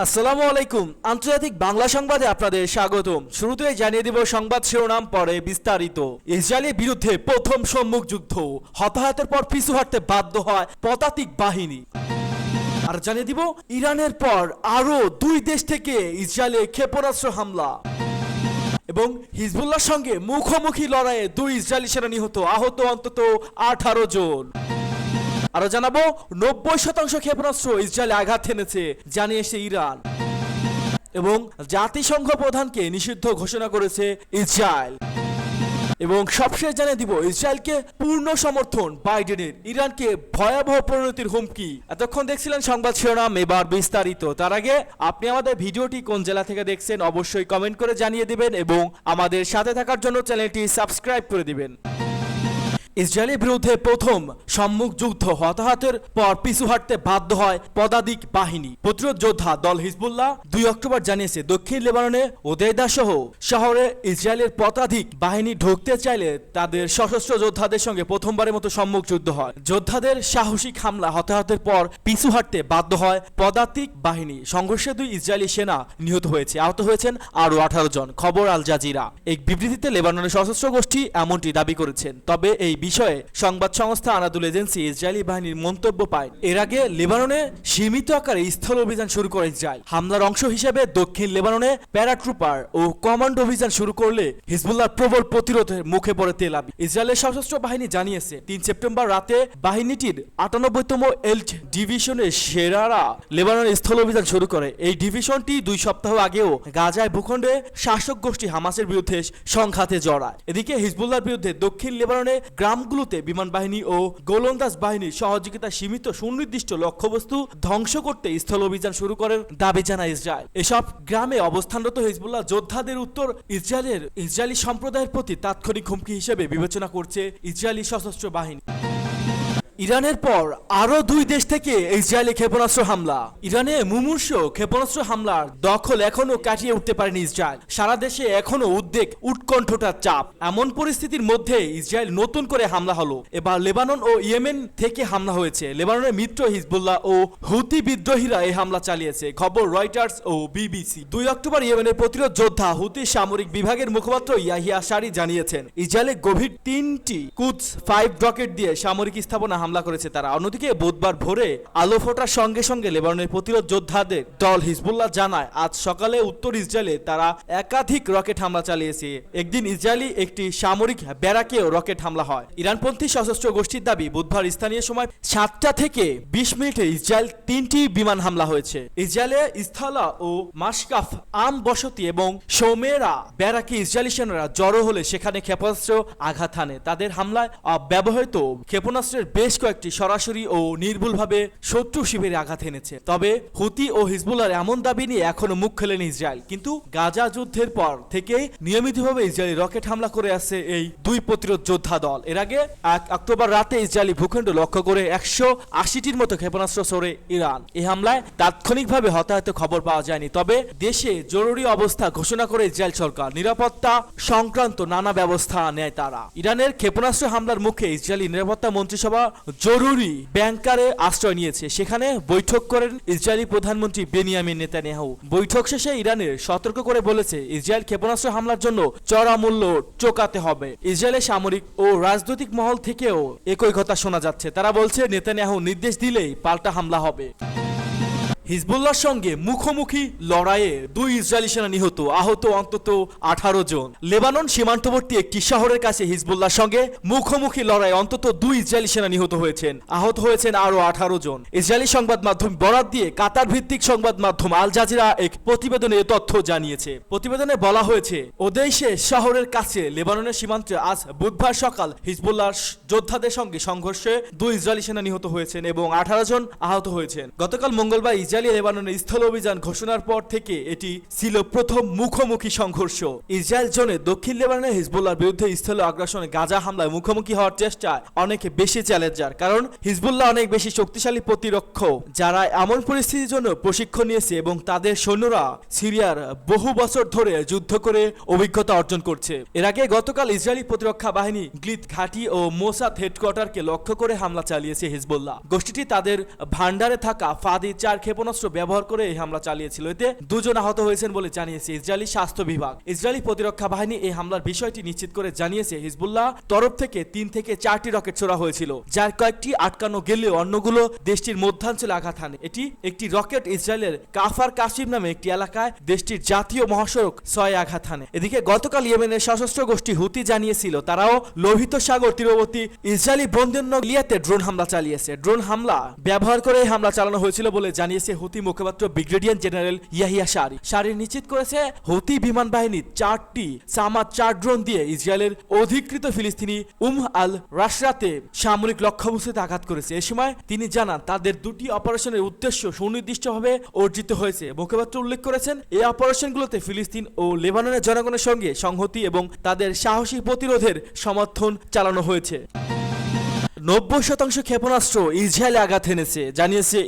আসসালামু আলাইকুম। আন্তর্জাতিক বাংলা সংবাদে আপনাদের স্বাগতম। শুরুতেই জানিয়ে দিব সংবাদ শিরোনাম, পরে বিস্তারিত। ইসরায়েলের বিরুদ্ধে প্রথম সম্মুখ যুদ্ধ, হতাহতের পর পিছু হাঁটতে বাধ্য হয় পদাতিক বাহিনী। আর জানিয়ে দিব ইরানের পর আরো দুই দেশ থেকে ইসরায়েলে ক্ষেপণাস্ত্র হামলা এবং হিজবুল্লাহর সঙ্গে মুখোমুখি লড়াইয়ে দুই ইসরায়েলি সেনা নিহত, আহত অন্তত 18 জন। আরো জানাবো 90% ক্ষেপণাস্ত্র ইসরায়েলে আঘাত হেনেছে জানিয়েছে ইরান এবং জাতিসংঘ প্রধানকে নিষিদ্ধ ঘোষণা করেছে ইসরায়েল। এবং সবশেষ জানিয়ে দিব ইসরায়েলকে পূর্ণ সমর্থন বাইডেনের, ইরানকে ভয়াবহ পরিণতির হুমকি। এতক্ষণ দেখছিলেন সংবাদ শিরোনাম, এবার বিস্তারিত। তার আগে আপনি আমাদের ভিডিওটি কোন জেলা থেকে দেখছেন অবশ্যই কমেন্ট করে জানিয়ে দিবেন এবং আমাদের সাথে থাকার জন্য চ্যানেলটি সাবস্ক্রাইব করে দিবেন। ইসরায়েলের বিরুদ্ধে প্রথম সম্মুখ যুদ্ধ, হতাহতের পর পিছু হাঁটতে বাধ্য হয় পদাতিক বাহিনী। প্রতিরোধ যোদ্ধা দল হিজবুল্লাহ 2 অক্টোবর জানিয়েছে দক্ষিণ লেবাননে ওদেইদা সহ শহরে ইসরায়েলের পদাতিক বাহিনী ঢুকতে চাইলে তাদের সশস্ত্র যোদ্ধাদের সঙ্গে প্রথমবারের মতো সম্মুখ যুদ্ধ হয়। যোদ্ধাদের সাহসিক হামলা হতাহতের পর পিছু হাঁটতে বাধ্য হয় পদাতিক বাহিনী। সংঘর্ষে 2 ইসরায়েলি সেনা নিহত হয়েছে, আহত হয়েছেন আরো 18 জন। খবর আল জাজিরা। এক বিবৃতিতে লেবাননের সশস্ত্র গোষ্ঠী এমনটি দাবি করেছেন। তবে এই বিষয়ে সংবাদ সংস্থা আনাদুল এজেন্সি ইসরায়েলি বাহিনীর মন্তব্য পায়। এর আগে লেবাননে সীমিত আকারে স্থল অভিযান শুরু করে ইসরায়েল। হামলার অংশ হিসেবে দক্ষিণ লেবাননে প্যারাট্রুপার ও কমান্ডো অভিযান শুরু করলে হিজবুল্লাহর প্রবল প্রতিরোধের মুখে পড়ে তেল আবিব। ইসরায়েলের সশস্ত্র বাহিনী জানিয়েছে 3 সেপ্টেম্বর রাতে বাহিনীটির 98তম এল্ট ডিভিশনের সেরারা লেবাননে স্থল অভিযান শুরু করে। এই ডিভিশনটি 2 সপ্তাহ আগেও গাজায় ভূখণ্ডে শাসক গোষ্ঠী হামাসের বিরুদ্ধে সংঘাতে জড়ায়। এদিকে হিজবুল্লাহর বিরুদ্ধে দক্ষিণ লেবাননে গ্রামগুলোতে বিমান বাহিনী ও গোলন্দাজ বাহিনীর সহযোগিতা সীমিত সুনির্দিষ্ট লক্ষ্যবস্তু ধ্বংস করতে স্থল অভিযান শুরু করার দাবি জানায় ইসরায়েল। এসব গ্রামে অবস্থানরত হিজবুল্লাহ যোদ্ধাদের উত্তর ইসরায়েলি সম্প্রদায়ের প্রতি তাৎক্ষণিক হুমকি হিসেবে বিবেচনা করছে ইসরায়েলি সশস্ত্র বাহিনী। ইরানের পর আরো 2 দেশ থেকে ইসরায়েলি ক্ষেপণাস্ত্র হামলা। ইরানে মুমূর্ষ ক্ষেপণাস্ত্র হামলার দখল এখনো কাটিয়ে উঠতে পারেনি ইসরায়েল। সারা দেশে এখনো উদ্বেগ, উৎকণ্ঠতার চাপ। এমন পরিস্থিতির মধ্যে ইসরায়েল নতুন করে হামলা হলো। এবার লেবানন ও ইয়েমেন থেকে হামলা হয়েছে। লেবাননের মিত্র হিজবুল্লাহ ও হুতি বিদ্রোহীরা এই হামলা চালিয়েছে। খবর রয়টার্স ও বিবিসি। 2 অক্টোবর ইয়েমেনের প্রতিরোধ যোদ্ধা হুতি সামরিক বিভাগের মুখপাত্র ইয়াহিয়া সারি জানিয়েছেন ইসরায়েলে গভীর 3টি কুদস 5 রকেট দিয়ে সামরিক স্থাপনা হামলা করেছে তারা। অন্যদিকে বুধবার ভোরে আলো ফোটার সঙ্গে সঙ্গে লেবাননের প্রতিরোধ যোদ্ধাদের দল হিজবুল্লাহ জানায় আজ সকালে উত্তর ইসরায়েলে তারা একাধিক রকেট হামলা চালিয়েছে। একদিন ইসরায়েলি একটি সামরিক ব্যারাকেও রকেট হামলা হয়। ইরানপন্থী সশস্ত্র গোষ্ঠীর দাবি বুধবার স্থানীয় সময় 7টা থেকে 20 মিনিটে ইসরায়েল 3টি বিমান হামলা হয়েছে। ইসরায়েলে স্থলা ও মাসকাফ আম বসতি এবং সৌমেরা ব্যারাকে ইসরায়েলি সেনারা জড়ো হলে সেখানে ক্ষেপণাস্ত্র আঘাত হানে। তাদের হামলায় ব্যবহৃত ক্ষেপণাস্ত্রের বেশ কয়েকটি সরাসরি ও নির্ভুলভাবে শত্রু শিবিরে আঘাত এনেছে। তবে হুতি ও হিজবুল্লাহর এমন দাবি নিয়ে এখনো মুখ খোলেনি ইসরায়েল। কিন্তু গাজা যুদ্ধের পর থেকে নিয়মিতভাবে ইসরায়েলি রকেট হামলা করে আসছে এই 2 প্রতিরোধ যোদ্ধা দল। এর আগে 1 অক্টোবর রাতে ইসরায়েলি ভূখণ্ড লক্ষ্য করে 180টির মতো ক্ষেপণাস্ত্র ছোড়ে ইরান। এই হামলায় তাৎক্ষণিকভাবে হতাহতের খবর পাওয়া যায়নি। তবে দেশে জরুরি অবস্থা ঘোষণা করে ইসরায়েল সরকার। নিরাপত্তা সংক্রান্ত নানা ব্যবস্থা নেয় তারা। ইরানের ক্ষেপণাস্ত্র হামলার মুখে ইসরায়েলি নিরাপত্তা মন্ত্রিসভা জরুরি ব্যাংকারে আশ্রয় নিয়েছে। সেখানে বৈঠক করেন ইসরায়েলি প্রধানমন্ত্রী বেনিয়ামিন নেতানিয়াহু। বৈঠক শেষে ইরানের সতর্ক করে বলেছে ইসরায়েল ক্ষেপণাস্ত্র হামলার জন্য চড়া মূল্য চোকাতে হবে। ইসরায়েলের সামরিক ও রাজনৈতিক মহল থেকেও একই কথা শোনা যাচ্ছে। তারা বলছে নেতানিয়াহু নির্দেশ দিলেই পাল্টা হামলা হবে। হিজবুল্লাহর সঙ্গে মুখোমুখি লড়াইয়ে 2 ইসরায়েলি সেনা নিহত, আহত অন্তত 18 জন। লেবানন সীমান্তবর্তী একটি শহরের কাছে হিজবুল্লাহর সঙ্গে মুখোমুখি লড়াইয়ে অন্তত 2 ইসরায়েলি সেনা নিহত হয়েছেন, আহত হয়েছেন আরো 18 জন। ইসরায়েলি সংবাদ মাধ্যম বরাত দিয়ে কাতার ভিত্তিক সংবাদ মাধ্যম আল জাজিরা এক প্রতিবেদনে এ তথ্য জানিয়েছে। প্রতিবেদনে বলা হয়েছে ওদেইশে শহরের কাছে লেবাননের সীমান্তে আজ বুধবার সকাল হিজবুল্লাহর যোদ্ধাদের সঙ্গে সংঘর্ষে 2 ইসরায়েলি সেনা নিহত হয়েছেন এবং 18 জন আহত হয়েছেন। গতকাল মঙ্গলবার ইসরায়েলি লেবাননের স্থল অভিযান ঘোষণার পর থেকে এটি ছিল প্রথম মুখোমুখি সংঘর্ষ। ইসরায়েল জোনে দক্ষিণ লেবাননের হিজবুল্লাহর বিরুদ্ধে স্থল আগ্রাসনে গাজা হামলায় মুখোমুখি হওয়ার চেষ্টায় অনেক বেশি চ্যালেঞ্জার, কারণ হিজবুল্লাহ অনেক বেশি শক্তিশালী প্রতিরক্ষক যারা এমন পরিস্থিতির জন্য প্রশিক্ষণ নিয়েছে এবং তাদের সৈন্যরা সিরিয়ার বহু বছর ধরে যুদ্ধ করে অভিজ্ঞতা অর্জন করছে। এর আগে গতকাল ইসরায়েলি প্রতিরক্ষা বাহিনী গ্লিত ঘাঁটি ও মোসাদ হেডকোয়ার্টারকে লক্ষ্য করে হামলা চালিয়েছে হিজবুল্লাহ। গোষ্ঠীটি তাদের ভান্ডারে থাকা ফাদি 4 ক্ষেপণাস্ত্র ক্ষেপণাস্ত্র ব্যবহার করে এই হামলা চালিয়েছিল। এতে 2 জন আহত হয়েছেন বলে জানিয়েছে ইসরায়েলি স্বাস্থ্য বিভাগ। ইসরায়েলি প্রতিরক্ষা বাহিনী এই হামলার বিষয়টি নিশ্চিত করে জানিয়েছে হিজবুল্লাহ তরফ থেকে 3 থেকে 4টি রকেট ছোড়া হয়েছিল, যার কয়েকটি আটকানো গেলেও অন্যগুলো দেশটির মধ্যাঞ্চলে আঘাত হানে। এটি একটি রকেট ইসরায়েলের কাফার কাশিম নামে একটি এলাকায় দেশটির জাতীয় মহাসড়ক 6 আঘাত হানে। এদিকে গতকাল ইয়েমেনের সশস্ত্র গোষ্ঠী হুতি জানিয়েছিল তারাও লোহিত সাগর তীরবর্তী ইসরায়েলি বন্দর ইলিয়াতে ড্রোন হামলা চালিয়েছে। ড্রোন হামলা ব্যবহার করে হামলা চালানো হয়েছিল বলে জানিয়েছে হুতি মুখপাত্র ব্রিগেডিয়ার জেনারেল ইয়াহিয়া শারি নিশ্চিত করেছে হুতি বিমান বাহিনী 4টি সামাদ 4 ড্রোন দিয়ে ইসরায়েলের অধিকৃত ফিলিস্তিনি আল রাশরাতে সামরিক লক্ষ্যবস্তুতে আঘাত করেছে। এ সময় তিনি জানান তাদের 2টি অপারেশনের উদ্দেশ্য সুনির্দিষ্টভাবে অর্জিত হয়েছে। মুখপাত্র উল্লেখ করেছেন এই অপারেশনগুলোতে ফিলিস্তিন ও লেবাননের জনগণের সঙ্গে সংহতি এবং তাদের সাহসী প্রতিরোধের সমর্থন চালানো হয়েছে। 90% ক্ষেপণাস্ত্র ইসরায়েলে আঘাত এনেছে জানিয়েছে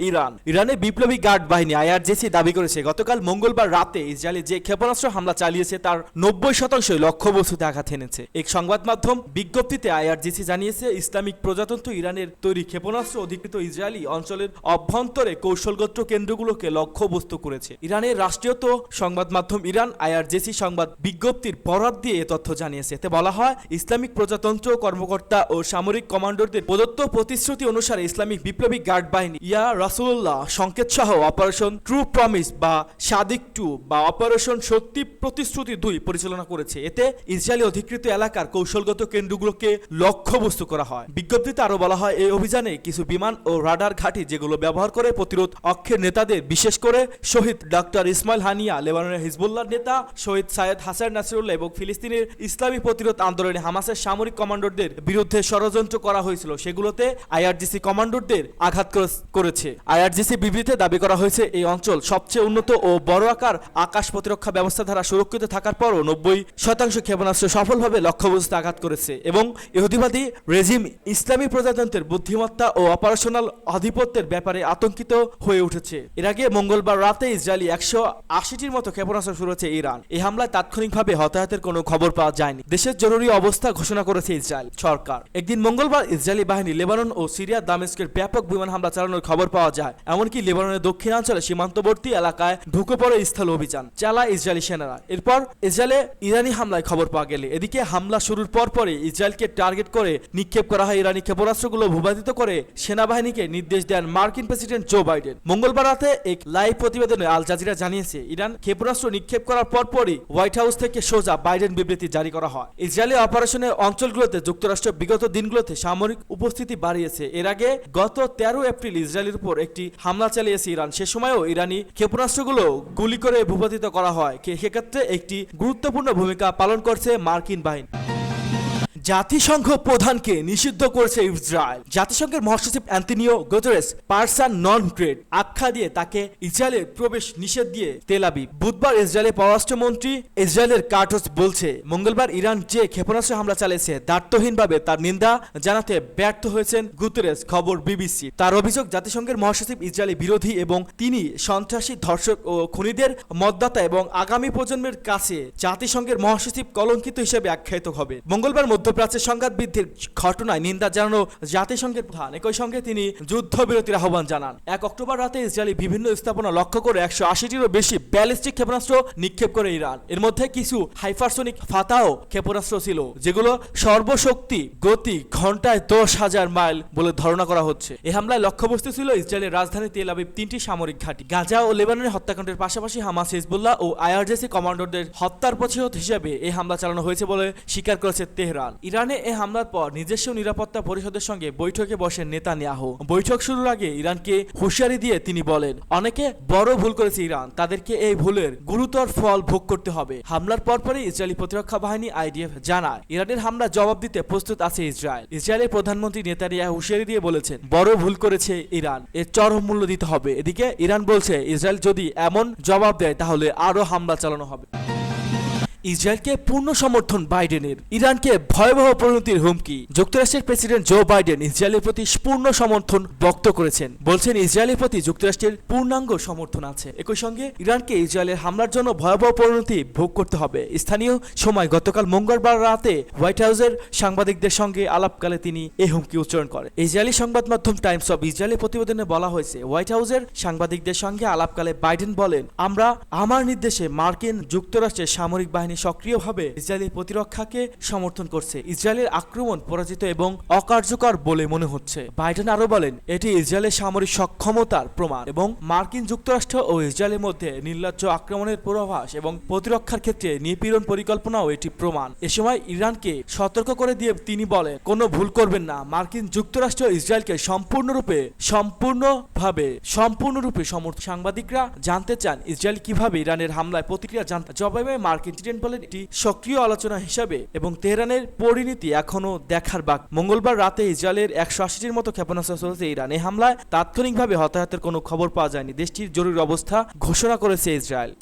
ইরানের বিপ্লবী গার্ড বাহিনী আইআরজিসি দাবি করেছে গতকাল মঙ্গলবার রাতে ইসরায়েলে যে ক্ষেপণাস্ত্র হামলা চালিয়েছে তার 90% লক্ষ্যবস্তুতে আঘাত এনেছে। এক সংবাদ মাধ্যম বিজ্ঞপ্তিতে আইআরজিসি জানিয়েছে ইসলামিক প্রজাতন্ত্র ইরানের তৈরি ক্ষেপণাস্ত্র অধিকৃত ইসরায়েলি অঞ্চলের অভ্যন্তরে কৌশলগত কেন্দ্রগুলোকে লক্ষ্যবস্তু করেছে। ইরানের রাষ্ট্রীয় সংবাদ মাধ্যম ইরান আইআরজিসি সংবাদ বিজ্ঞপ্তির বরাত দিয়ে এ তথ্য জানিয়েছে। এতে বলা হয় ইসলামিক প্রজাতন্ত্র কর্মকর্তা ও সামরিক কমান্ডারদের প্রদত্ত প্রতিশ্রুতি অনুসারে ইসলামিক বিপ্লবী গার্ড বাহিনী ইয়া রাসূলুল্লাহ সংকেত সহ অপারেশন ট্রু প্রমিস বা সাদিক 2 বা অপারেশন সত্যি প্রতিশ্রুতি 2 পরিচালনা করেছে। এতে ইসরায়েলি অধিকৃত এলাকার কৌশলগত কেন্দ্রগুলোকে লক্ষ্যবস্তু করা হয়। বিজ্ঞপ্তিতে আরো বলা হয় এই অভিযানে কিছু বিমান ও রাডার ঘাঁটি যেগুলো ব্যবহার করে প্রতিরোধ অক্ষের নেতাদের বিশেষ করে শহীদ ডক্টর ইসমাইল হানিয়া, লেবাননের হিজবুল্লাহ নেতা শহীদ সাইয়েদ হাসান নাসিরুল্লাহ এবং ফিলিস্তিনের ইসলামী প্রতিরোধ আন্দোলনে হামাসের সামরিক কমান্ডারদের বিরুদ্ধে ষড়যন্ত্র করা হয়েছিল সেগুলোতে আইআরজিসি কমান্ডারদের আঘাত করেছে। আইআরজিসি বিবৃতিতে দাবি করা হয়েছে এই অঞ্চল সবচেয়ে উন্নত ও বড় আকার আকাশ প্রতিরক্ষা ব্যবস্থা দ্বারা সুরক্ষিত থাকার পরও 90% ক্ষেপণাস্ত্র সফলভাবে লক্ষ্যবস্তুতে আঘাত করেছে এবং ইহুদিবাদী রেজিম ইসলামী প্রজাতন্ত্রের বুদ্ধিমত্তা ও অপারেশনাল আধিপত্যের ব্যাপারে আতঙ্কিত হয়ে উঠেছে। এর আগে মঙ্গলবার রাতে ইসরায়েলি 180টির মতো ক্ষেপণাস্ত্র শুরুছে ইরান। এই হামলায় তাৎক্ষণিকভাবে হতাহতের কোনো খবর পাওয়া যায়নি। দেশের জরুরি অবস্থা ঘোষণা করেছে ইসরায়েল সরকার। একদিন মঙ্গলবার ইসরায়েলি বাহিনী লেবানন ও সিরিয়া দামেস্কের ব্যাপক বিমান হামলা চালানোর খবর পাওয়া যায়। এমনকি লেবাননের দক্ষিণাঞ্চলে সীমান্তবর্তী এলাকায় ঢুকে পড়ে স্থল অভিযান চালায় ইসরায়েলি সেনারা। এরপর ইসরায়েলে ইরানি হামলায় খবর পাওয়া গেলে এদিকে হামলা শুরুর পরপরই ইসরায়েলকে টার্গেট করে নিক্ষেপ করা হয় ইরানি ক্ষেপণাস্ত্রগুলো ভূপাতিত করে সেনাবাহিনীকে নির্দেশ দেন মার্কিন প্রেসিডেন্ট জো বাইডেন। মঙ্গলবার রাতে এক লাইভ প্রতিবেদনে আল জাজিরা জানিয়েছে ইরান ক্ষেপণাস্ত্র নিক্ষেপ করার পরপরই হোয়াইট হাউস থেকে সোজা বাইডেন বিবৃতি জারি করা হয়। ইসরায়েলি অপারেশনের অঞ্চলগুলোতে যুক্তরাষ্ট্র বিগত দিনগুলোতে সামরিক উপস্থিতি বাড়িয়েছে। এর আগে গত 13 এপ্রিল ইসরায়েলের উপর একটি হামলা চালিয়েছে ইরান। সে সময়ও ইরানি ক্ষেপণাস্ত্রগুলো গুলি করে ভূপাতিত করা হয়। সেক্ষেত্রে একটি গুরুত্বপূর্ণ ভূমিকা পালন করছে মার্কিন বাহিনী। জাতিসংঘ প্রধানকে নিষিদ্ধ করেছে ইসরায়েল। জাতিসংঘের মহাসচিব অ্যান্টনিও গুতেরেস পারসন নন গ্রেট আখ্যা দিয়ে তাকে ইসরায়েলের প্রবেশ নিষেধ দিয়ে তেল আবিব। বুধবার ইসরায়েলের পররাষ্ট্রমন্ত্রী ইসরায়েলের কার্টস বলছে মঙ্গলবার ইরান যে ক্ষেপণাস্ত্র হামলা চালিয়েছে দায়িত্বহীনভাবে তার নিন্দা জানাতে ব্যর্থ হয়েছেন গুতেরেস। খবর বিবিসি। তার অভিযোগ জাতিসংঘের মহাসচিব ইসরায়েলি বিরোধী এবং তিনি সন্ত্রাসী ধর্ষক ও খুনিদের মদদাতা এবং আগামী প্রজন্মের কাছে জাতিসংঘের মহাসচিব কলঙ্কিত হিসেবে আখ্যায়িত হবে। মঙ্গলবার মধ্যপ্রাচ্যের সংঘাত বৃদ্ধির ঘটনায় নিন্দা জানানো জাতিসংঘের প্রধান একই সঙ্গে তিনি যুদ্ধবিরতির আহ্বান জানান। 1 অক্টোবর রাতে ইসরায়েলি বিভিন্ন স্থাপনা লক্ষ্য করে 180টিরও বেশি ব্যালিস্টিক ক্ষেপণাস্ত্র নিক্ষেপ করে ইরান। এর মধ্যে কিছু হাইপারসোনিক ফাতাও ক্ষেপণাস্ত্র ছিল যেগুলো সর্বশক্তি গতি ঘন্টায় 10,000 মাইল বলে ধারণা করা হচ্ছে। এই হামলায় লক্ষ্যবস্তু ছিল ইসরায়েলের রাজধানী তেল আবিব 3টি সামরিক ঘাঁটি। গাজা ও লেবাননের হত্যাকাণ্ডের পাশাপাশি হামাস, হিজবুল্লাহ ও আইআরজিসি কমান্ডারদের হত্যার প্রতিশোধ হিসেবে এই হামলা চালানো হয়েছে বলে স্বীকার করেছে তেহরান। ইরানে এই হামলার পর নিজস্ব নিরাপত্তা পরিষদের সঙ্গে বৈঠকে বসেন নেতানিয়াহু। বৈঠক শুরুর আগে ইরানকে হুঁশিয়ারি দিয়ে তিনি বলেন অনেকে বড় ভুল করেছে ইরান, তাদেরকে এই ভুলের গুরুতর ফল ভোগ করতে হবে। হামলার পরপরই ইসরায়েলি প্রতিরক্ষা বাহিনী আইডিএফ জানায় ইরানের হামলা জবাব দিতে প্রস্তুত আছে ইসরায়েল। ইসরায়েলের প্রধানমন্ত্রী নেতানিয়াহু হুঁশিয়ারি দিয়ে বলেছেন বড় ভুল করেছে ইরান, এর চরম মূল্য দিতে হবে। এদিকে ইরান বলছে ইসরায়েল যদি এমন জবাব দেয় তাহলে আরো হামলা চালানো হবে। ইসরায়েলকে পূর্ণ সমর্থন বাইডেনের। ইরানকে ভয়াবহ পরিণতির হুমকি। যুক্তরাষ্ট্রের প্রেসিডেন্ট জো বাইডেন ইসরায়েলের প্রতি পূর্ণ সমর্থন ব্যক্ত করেছেন। বলছেন ইসরায়েলের প্রতি যুক্তরাষ্ট্রের পূর্ণাঙ্গ সমর্থন আছে। একই সঙ্গে ইরানকে ইসরায়েলের হামলার জন্য ভয়াবহ পরিণতি ভোগ করতে হবে। স্থানীয় সময় গতকাল মঙ্গলবার রাতে হোয়াইট হাউসের সাংবাদিকদের সঙ্গে আলাপকালে তিনি এই হুমকি উচ্চারণ করেন। ইসরায়েলি সংবাদ মাধ্যম টাইমস অব ইসরায়েলের প্রতিবেদনে বলা হয়েছে, হোয়াইট হাউসের সাংবাদিকদের সঙ্গে আলাপকালে বাইডেন বলেন, আমরা আমার নির্দেশে মার্কিন যুক্তরাষ্ট্রের সামরিক বাহিনী সক্রিয়ভাবে ইসরায়েলি প্রতিরক্ষাকে সমর্থন করছে। ইসরায়েলের আক্রমণ পরাজিত এবং অকার্যকর বলে মনে হচ্ছে। বাইডেন আরো বলেন, এটি ইসরায়েলের সামরিক সক্ষমতার প্রমাণ এবং মার্কিন যুক্তরাষ্ট্র ও ইসরায়েলের মধ্যে নির্লজ্জ আক্রমণের পূর্বাভাস এবং প্রতিরক্ষার ক্ষেত্রে নিপীড়ন পরিকল্পনাও এটি প্রমাণ। এ সময় ইরানকে সতর্ক করে দিয়ে তিনি বলেন, কোনো ভুল করবেন না, মার্কিন যুক্তরাষ্ট্র ইসরায়েলকে সম্পূর্ণরূপে সমর্থন। সাংবাদিকরা জানতে চান ইসরায়েল কিভাবে ইরানের হামলায় প্রতিক্রিয়া জানতে। জবাবে মার্কিন প্রেসিডেন্ট বলেন, এটি সক্রিয় আলোচনা হিসাবে এবং তেহরানের পরিণতি এখনো দেখার বাকি। মঙ্গলবার রাতে ইসরায়েলের 180টির মতো ক্ষেপণাস্ত্র চলেছে ইরান। এই হামলায় তাৎক্ষণিকভাবে হতাহতের কোনো খবর পাওয়া যায়নি। দেশটির জরুরি অবস্থা ঘোষণা করেছে ইসরায়েল।